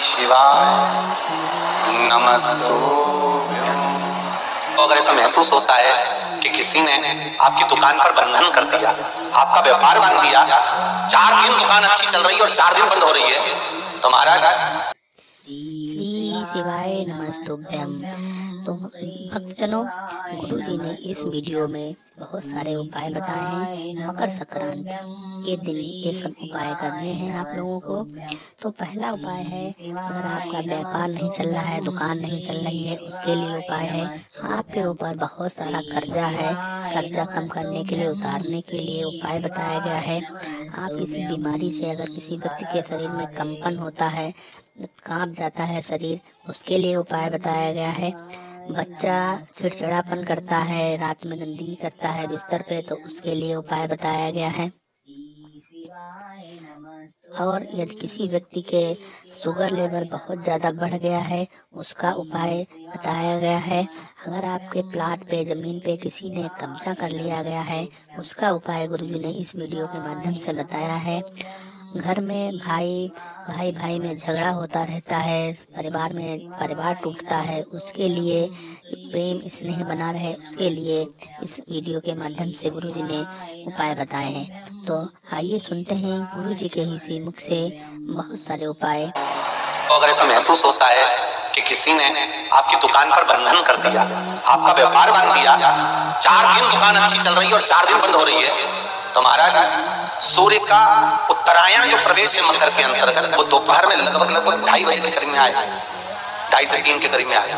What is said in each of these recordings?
शिवाय नमस्तुभ्यं। तो अगर ऐसा महसूस होता है कि किसी ने आपकी दुकान पर बंधन कर दिया, आपका व्यापार बांध दिया, 4 दिन दुकान अच्छी चल रही है और 4 दिन बंद हो रही है, तो महाराज श्री शिवाय नमस्तुभ्यं। तो भक्तजनों, गुरु जी ने इस वीडियो में बहुत सारे उपाय बताए हैं। मकर संक्रांति के दिन ये सब उपाय करने हैं आप लोगों को। तो पहला उपाय है, अगर आपका व्यापार नहीं चल रहा है, दुकान नहीं चल रही है, उसके लिए उपाय है। आपके ऊपर बहुत सारा कर्जा है, कर्जा कम करने के लिए, उतारने के लिए उपाय बताया गया है। आप इस बीमारी से, अगर किसी व्यक्ति के शरीर में कंपन होता है, कांप जाता है शरीर, उसके लिए उपाय बताया गया है। बच्चा चिड़चिड़ापन करता है, रात में गंदगी करता है बिस्तर पे, तो उसके लिए उपाय बताया गया है। और यदि किसी व्यक्ति के शुगर लेवल बहुत ज़्यादा बढ़ गया है, उसका उपाय बताया गया है। अगर आपके प्लाट पे, ज़मीन पे किसी ने कब्जा कर लिया गया है, उसका उपाय गुरुजी ने इस वीडियो के माध्यम से बताया है। घर में भाई में झगड़ा होता रहता है, परिवार टूटता है, उसके लिए प्रेम स्नेह बना रहे, उसके लिए इस वीडियो के माध्यम से गुरुजी ने उपाय बताए हैं। तो आइए सुनते हैं गुरुजी के ही सी मुख से बहुत सारे उपाय। तो अगर ऐसा महसूस होता है कि किसी ने आपकी दुकान पर बंधन कर दिया, आपका व्यापार बांध दिया, 4 दिन दुकान अच्छी चल रही है और 4 दिन बंद हो रही है, तो महाराज सूर्य का उत्तरायण जो प्रवेश है मकर के अंतर्गत, वो दोपहर में लगभग 2:30 बजे के करीब में आया, 2:30 से 3 के करीब में आया।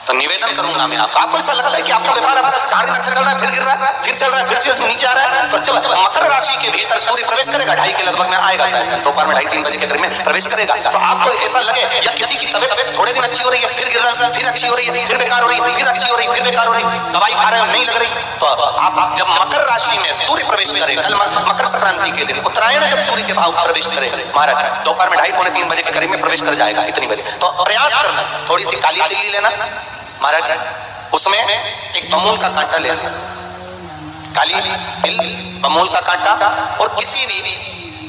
तो निवेदन करूंगा मैं आपको ऐसा लगता है कि आपका व्यापार अब 4 दिन अच्छा चल रहा है, फिर गिर रहा है, फिर चल रहा है, फिर नीचे आ रहा है, तो जब मकर राशि के भीतर सूर्य प्रवेश करेगा, 2:30 के लगभग में आएगा, शायद दोपहर में 2:30-3 बजे के करीब में प्रवेश करेगा, तो आपको ऐसा लगे या किसी की तबियत थोड़े दिन अच्छी हो रही है, फिर गिर रहा है, फिर अच्छी हो रही है, फिर बेकार हो रही है, फिर अच्छी हो रही है, फिर बेकार हो रही है, दवाई खा रहे हो नहीं लग रही, तो आप जब मकर राशि में सूर्य प्रवेश करेगा, कल मकर संक्रांति के दिन उत्तरायण जब सूर्य के भाव प्रवेश करेगा, महाराज दोपहर में 2:30-3 बजे के करीब में प्रवेश कर जाएगा, इतनी बजे। तो प्रयास करना, थोड़ी सी काली तिल्ली लेना महाराज, उसमें एक बमूल का कांटा लेना, काली तिल, बमूल का कांटा, और किसी भी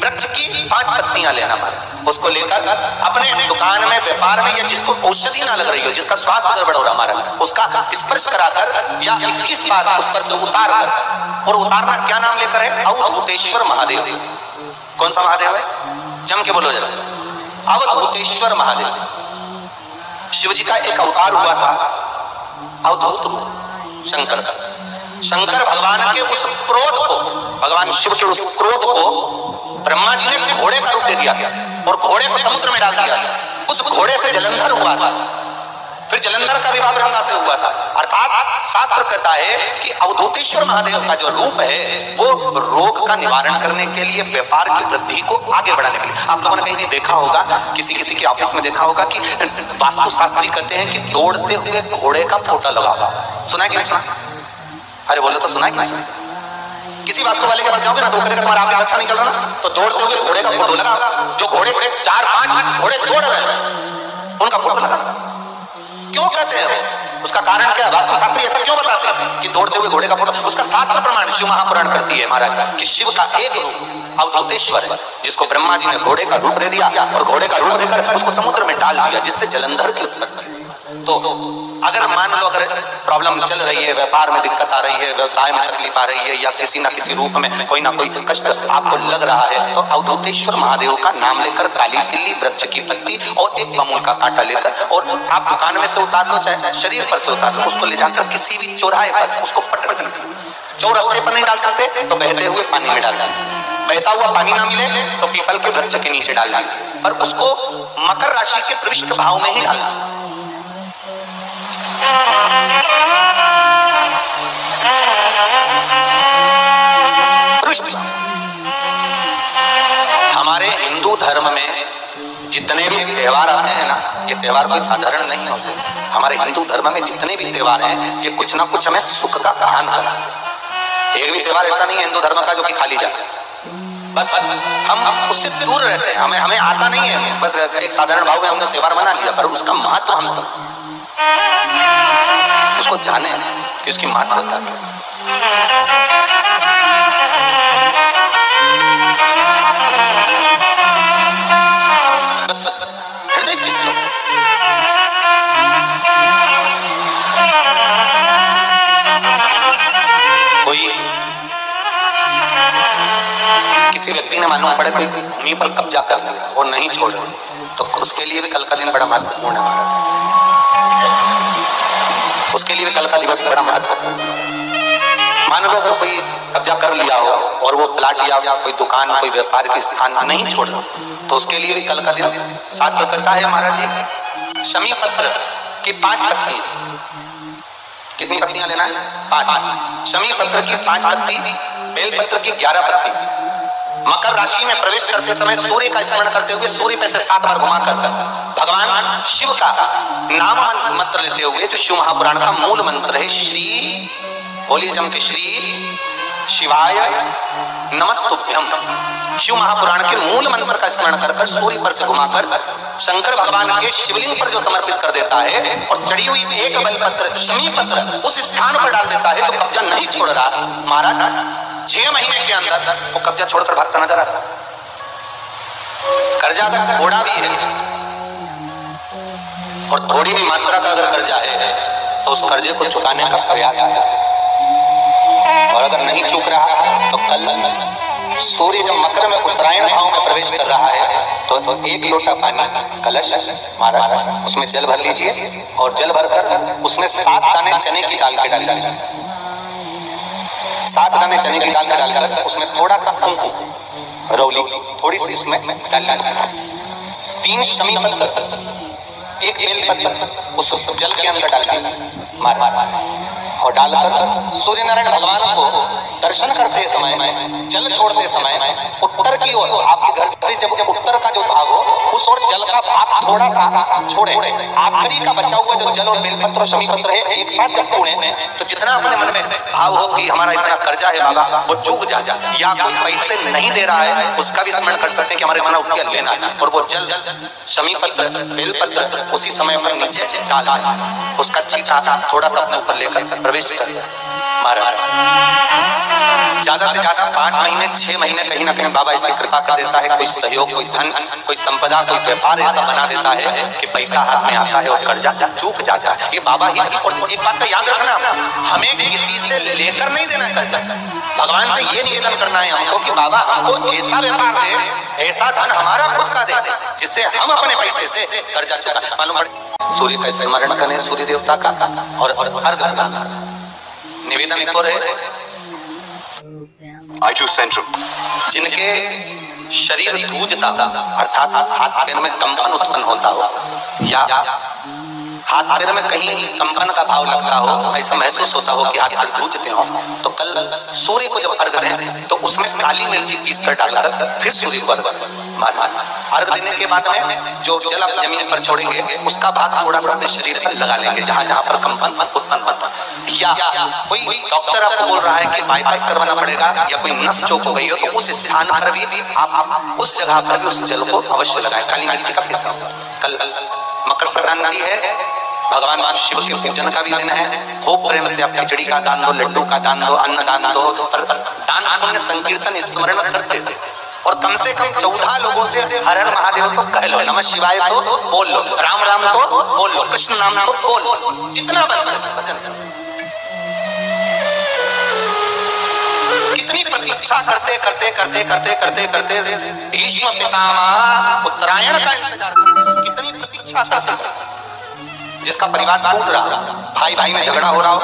वृक्ष की 5 पत्तियां लेना महाराज, उसको लेकर अपने दुकान में, व्यापार में, या जिसको औषधि ना लग रही हो, जिसका स्वास्थ्य गड़बड़ हो रहा महाराज, उसका स्पर्श कराकर या 21 बार उस पर से उतार कर, और उतारना क्या नाम लेकर है? अवधूतेश्वर महादेव। कौन सा महादेव है? जम के बोलो जरा, अवधूतेश्वर महादेव। शिव जी का एक अवतार हुआ था, अवधूत रूप शंकर का। शंकर भगवान के उस क्रोध को, भगवान शिव के उस क्रोध को ब्रह्मा जी ने घोड़े का रूप दे दिया और घोड़े को समुद्र में डाल दिया। उस घोड़े से जलंधर हुआ था, फिर जलंधर का विवाह ब्रह्मा से हुआ था। अर्थात शास्त्र कहता है कि अवधूतेश्वर महादेव का जो रूप है वो रोग का निवारण करने के लिए, व्यापार की वृद्धि को आगे बढ़ाने के लिए। आप लोगों ने कहीं देखा होगा, किसी के ऑफिस में देखा होगा कि वास्तु शास्त्री कहते हैं कि दौड़ते हुए घोड़े का फोटो लगाओ। सुना है कि नहीं सुना? अरे बोलो तो, सुना है कि नहीं सुना? किसी वास्तु वाले के पास जाओगे ना तो कहेगा तुम्हारा ऑफिस अच्छा नहीं चल रहा ना, तो दौड़ते हुए घोड़े का फोटो लगा। जो घोड़े 4-5 घोड़े दौड़ रहे हैं, उनका फोटो लगा। क्यों कहते हैं? उसका कारण क्या है? वास्तु शास्त्री ऐसा क्यों बताते हैं कि दौड़ते हुए घोड़े का फोटो? उसका शास्त्र प्रमाण शिव महापुराण करती है महाराज कि शिव का एक रूप अवधूतेश्वर है, जिसको ब्रह्मा जी ने घोड़े का रूप दे दिया और घोड़े का रूप देकर उसको समुद्र में डाल दिया, जिससे जलंधर की उत्पत्ति। तो अगर मान लो, अगर प्रॉब्लम चल रही है, व्यापार में दिक्कत आ रही है, व्यवसाय में तकलीफ आ रही है, या किसी ना किसी रूप में कोई ना कोई कष्ट आपको लग रहा है, तो अवधूतेश्वर महादेव का नाम लेकर काली तिल्ली, वृक्ष की पत्ती और एक बमूल का कांटा लेकर, और आप दुकान में से उतार लो, चाहे शरीर पर से उतार लो, उसको ले जाकर किसी भी चौराहे पर उसको पटक दीजिए। चौरास्ते पर नहीं डाल सकते तो बहते हुए पानी में डाल दीजिए। बहता हुआ पानी ना मिले तो पीपल के वृक्ष के नीचे डाल दीजिए, पर उसको मकर राशि के प्रविष्ट भाव में ही डालना। हमारे हिंदू धर्म में जितने भी त्योहार आते हैं ना, ये त्योहार कोई साधारण नहीं होते। हमारे हिंदू धर्म में जितने भी त्योहार हैं, ये कुछ ना कुछ हमें सुख का आह्वान कराते हैं। एक भी त्योहार ऐसा नहीं है हिंदू धर्म का जो कि खाली जाए, बस हम उससे दूर रहते हैं, हमें आता नहीं है, बस एक साधारण भाव में हमने त्योहार मना लिया, पर उसका महत्व हम सब उसको जाने कि उसकी महत्वता क्या। बस हृदय ने मालूम पड़े कोई भूमि पर कब्जा कर लिया और नहीं छोड़ रहे, तो उसके लिए भी कल का दिन बड़ा महत्वपूर्ण है महाराज। उसके लिए भी कल का दिवस बड़ा महत्वपूर्ण है। मान लो अगर कोई कब्जा कर लिया हो और वो प्लाट या कोई दुकान, कोई व्यापार के स्थान नहीं छोड़ रहा, तो उसके लिए भी कल का दिन शास्त्र कहता है महाराज जी, शमी पत्र की 5 पत्ती, कितनी पत्तियां लेना है? 5। शमी पत्र की 5 पत्ती, बेल पत्र की 11 पत्ती। मकर राशि में प्रवेश करते समय सूर्य का स्मरण करते हुए सूर्य पे से 7 बार घुमाकर भगवान शिव का नाम मंत्र लेते हुए, जो शिव महापुराण का मूल मंत्र है, श्री, बोलिए जम के, श्री शिवाय नमस्तुभ्यम, शिव महापुराण के मूल मंत्र का स्मरण कर सूर्य पर से घुमाकर शंकर भगवान के शिवलिंग पर जो समर्पित कर देता है और चढ़ी हुई एक बेलपत्र शमी पत्र उस स्थान पर डाल देता है जो कब्जा नहीं छोड़ रहा, महाराज 6 महीने के अंदर वो कब्जा छोड़कर भागता नजर आता। कर्जा अगर थोड़ा भी है और थोड़ी भी मात्रा का अगर कर्जा है तो उस कर्जे को चुकाने का प्रयास है, और अगर नहीं चूक रहा तो कल सूर्य जब मकर में उत्तरायण भाव में प्रवेश कर रहा है तो 1 लोटा पानी कलश महाराज उसमें जल भर लीजिए और जल भरकर उसमें 7 दाने चने की दाल के डाल दीजिए। 7 दाने चने की दाल के डालकर उसमें थोड़ा सा अंकु रौली थोड़ी सी इसमें डाल दीजिए। 3 शमी पत्र, 1 बेल पत्र उस जल के अंदर डाल दीजिए और डालकर सूर्य नारायण भगवान को दर्शन करते समय, जल छोड़ते समय उत्तर की ओर, आपके घर से जब उत्तर का जो भाग हो उस ओर जल का भाग थोड़ा सा छोड़े। आखिरी का बचा हुआ जो जल और बेलपत्र और शमी पत्र है एक साथ जब छोड़े तो जितना अपने मन में भाव हो कि हमारा इतना कर्जा है बाबा वो चूक जा, या कोई पैसे नहीं दे रहा है उसका भी स्मरण कर सकते हैं कि हमारे मना उठ के लेना है, और वो जल शमी पत्र बेलपत्र उसी समय पर नीचे डाल उसका छींटा थोड़ा सा अपने ऊपर लेकर प्रवेश कर महाराज। ज्यादा से ज्यादा 5 महीने 6 महीने कहीं ना कहीं बाबा ऐसी कृपा कर देता है, कोई सहयोग, कोई धन, कोई संपदा, कोई व्यापार ऐसा बना देता है कि पैसा हाथ में आता है और कर्जा चूक जाता है। ये बाबा ही। और एक बात का याद रखना, हमें किसी से लेकर नहीं देना है कर्जा, भगवान से ये निवेदन करना है हमको कि बाबा हमको ऐसा व्यापार दे, ऐसा धन हमारा खुद का दे जिससे हम अपने पैसे से कर्जा चुका। मालूम पड़े सूर्य का स्मरण करें, सूर्य देवता का, और अर्घ का निवेदन और जिनके शरीर धूजता अर्थात हाथ पैर में कंपन उत्पन्न होता हो या हाथ पैर में कहीं कंपन का भाव लगता हो, ऐसा महसूस होता हो कि हाथ पैर धूजते हो, तो कल सूर्य को जब अर्घ दें तो उसमें काली मिर्ची पीस कर डालकर फिर सूर्य को अर्घ देने के बाद में जो जल आप जमीन पर छोड़ेंगे उसका भाग थोड़ा सा अपने शरीर पर लगा लेंगे जहां जहां पर कंपन उत्पन्न होता। या कोई डॉक्टर आपको बोल रहा है कि बाईपास करवाना पड़ेगा या कोई नस चौक हो गई हो, तो उस स्थान पर भी आप उस जगह पर भी उस जल को अवश्य लगाएं। काली मिर्ची का पीसा। कल मकर संक्रांति है, भगवान शिव के पूजन का भी दिन है। खूब प्रेम से आप खिचड़ी का दान दो, लड्डू का दान दो, अन्न दान दो, दान पुण्य संकीर्तन स्मरण करते थे। और कम से कम 14 लोगों से हर हर महादेव तो कह लो, नमः शिवाय तो बोल लो, राम राम तो बोल लो, कृष्ण नाम तो बोल लो, जितना बन सके भजन। कितनी प्रतीक्षा करते करते करते करते करते करते भीष्म पितामह उत्तरायण का इंतजार करते, कितनी प्रतीक्षा करते जिसका परिवार टूट रहा हो, भाई भाई में झगड़ा हो रहा हो,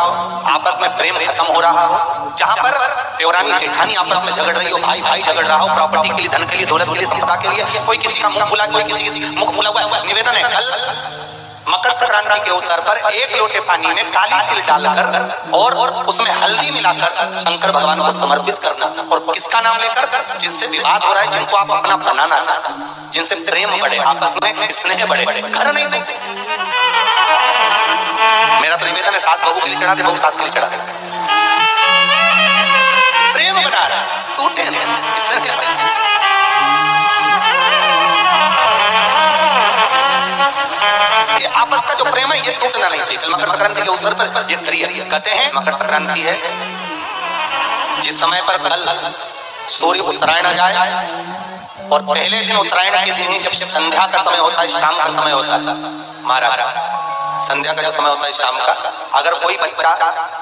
आपस में प्रेम खत्म हो रहा हो, जहां पर देवरानी जेठानी आपस में झगड़ रही हो, भाई भाई झगड़ रहा हो, प्रॉपर्टी के लिए, धन के लिए, दौलत के लिए, संपदा के लिए, कोई किसी का मुंह खुला, कोई किसी मुख खुला हुआ। निवेदन है कल मकर संक्रांति के अवसर पर 1 लोटे पानी में काली तिल डालकर और उसमें हल्दी मिलाकर शंकर भगवान को समर्पित करना, और किसका नाम लेकर? जिनसे विवाद हो रहा है, जिनको आप अपना बनाना चाहते हैं, जिनसे प्रेम बढ़े, आपस में स्नेह बढ़े, घर नहीं देते। मेरा तो निवेदन है सास बहू के लिए चढ़ा दे, बहू सास के लिए चढ़ा दे, प्रेम बना रहा टूटे नहीं। इससे क्या ये आपस का जो प्रेम है ये टूटना नहीं चाहिए। मकर संक्रांति के अवसर पर ये करिए। कहते हैं मकर संक्रांति है जिस समय पर कल सूर्य उत्तरायण आ जाए, और पहले दिन उत्तरायण के दिन ही जब संध्या का समय होता है, शाम का समय होता है, महाराज संध्या का जो समय होता है शाम का, अगर कोई बच्चा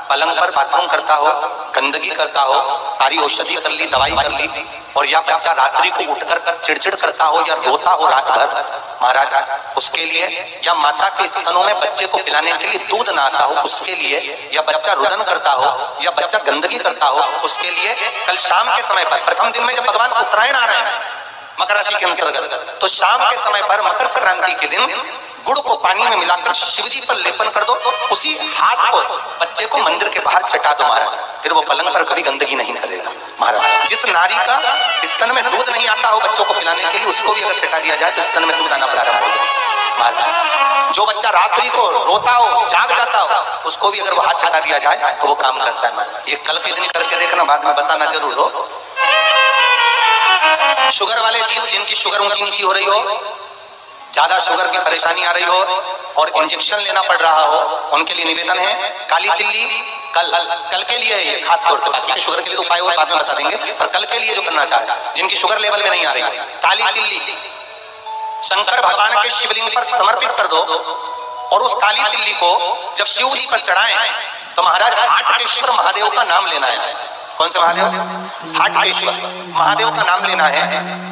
पलंग पर बाथरूम करता हो, गंदगी करता हो, सारी औषधि कर ली, दवाई कर ली, और या बच्चा रात्रि को उठकर चिड़चिड़ करता हो या रोता हो रात भर महाराज, उसके लिए, या माता के स्तनों में बच्चे को पिलाने के लिए दूध ना आता हो उसके लिए, या बच्चा रुदन करता हो या बच्चा गंदगी करता हो उसके लिए, कल शाम के समय पर, प्रथम दिन में जब भगवान उत्तरायण आ रहे हैं मकर राशि के अंतर्गत, तो शाम के समय पर मकर संक्रांति के दिन गुड़ को पानी में मिलाकर शिव जी पर लेपन कर दो, उसी हाथ को बच्चे को मंदिर के बाहर चटा दो महाराज, फिर वो पलंग पर कभी गंदगी नहीं करेगा महाराज। जिस नारी का स्तन में दूध नहीं आता हो बच्चों को पिलाने के लिए, उसको भी अगर चटा दिया जाए तो स्तन में दूध आना प्रारंभ हो जाए महाराज। जो बच्चा रात्रि को रोता हो, जाग जाता हो, उसको भी अगर वो हाथ चटा दिया जाए तो वो काम करता है महाराज। ये कल के दिन करके देखना, बाद में बताना जरूर हो। शुगर वाले जीव जिनकी शुगर ऊंची नीची हो रही हो, ज्यादा शुगर की परेशानी आ रही हो और इंजेक्शन लेना पड़ रहा हो, उनके लिए निवेदन है, काली तिल्ली कल के लिए ये खास तौर पे, बाकी शुगर के लिए तो उपाय और बाद में बता देंगे, पर कल के लिए जो करना चाहे, जिनकी शुगर लेवल में नहीं आ रही, काली तिल्ली शंकर भगवान के शिवलिंग पर समर्पित कर दो, और उस काली तिल्ली को जब शिव जी पर चढ़ाएं तो महाराज हाटकेश्वर महादेव का नाम लेना है। कौन से महादेव? हाटकेश्वर महादेव का नाम लेना है,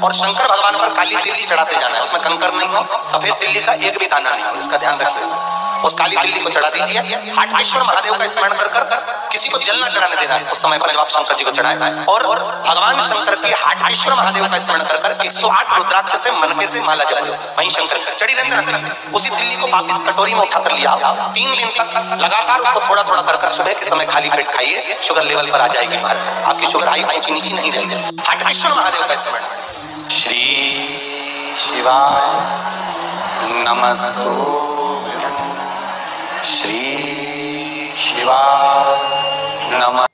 और शंकर भगवान पर काली तिल्ली चढ़ाते जाना है। उसमें कंकर नहीं हो, सफेद तिल्ली का एक भी दाना नहीं हो, इसका ध्यान रखिएगा। उस काली तिल्ली को चढ़ा दीजिए, हाटकेश्वर महादेव का स्मरण कर कर किसी को जल न चढ़ाने देना है उस समय पर जब आप शंकर जी को चढ़ाएं, और भगवान शंकर की हाटकेश्वर महादेव का स्मरण कर कर 108 रुद्राक्ष से मनके से माला जप लो, वहीं शंकर चढ़ी रहने। उसी तिल्ली को वापस कटोरी में उठा कर लिया, 3 दिन तक लगातार उसको थोड़ा थोड़ा कर सुबह के समय खाली पेट खाइए, शुगर लेवल पर आ जाएगी महाराज, आपकी शुगर हाई ऊंची नीची नहीं जाएगी। हाटकेश्वर महादेव का स्मरण। श्री शिवाय नमस्तु, श्री शिवाय नमः।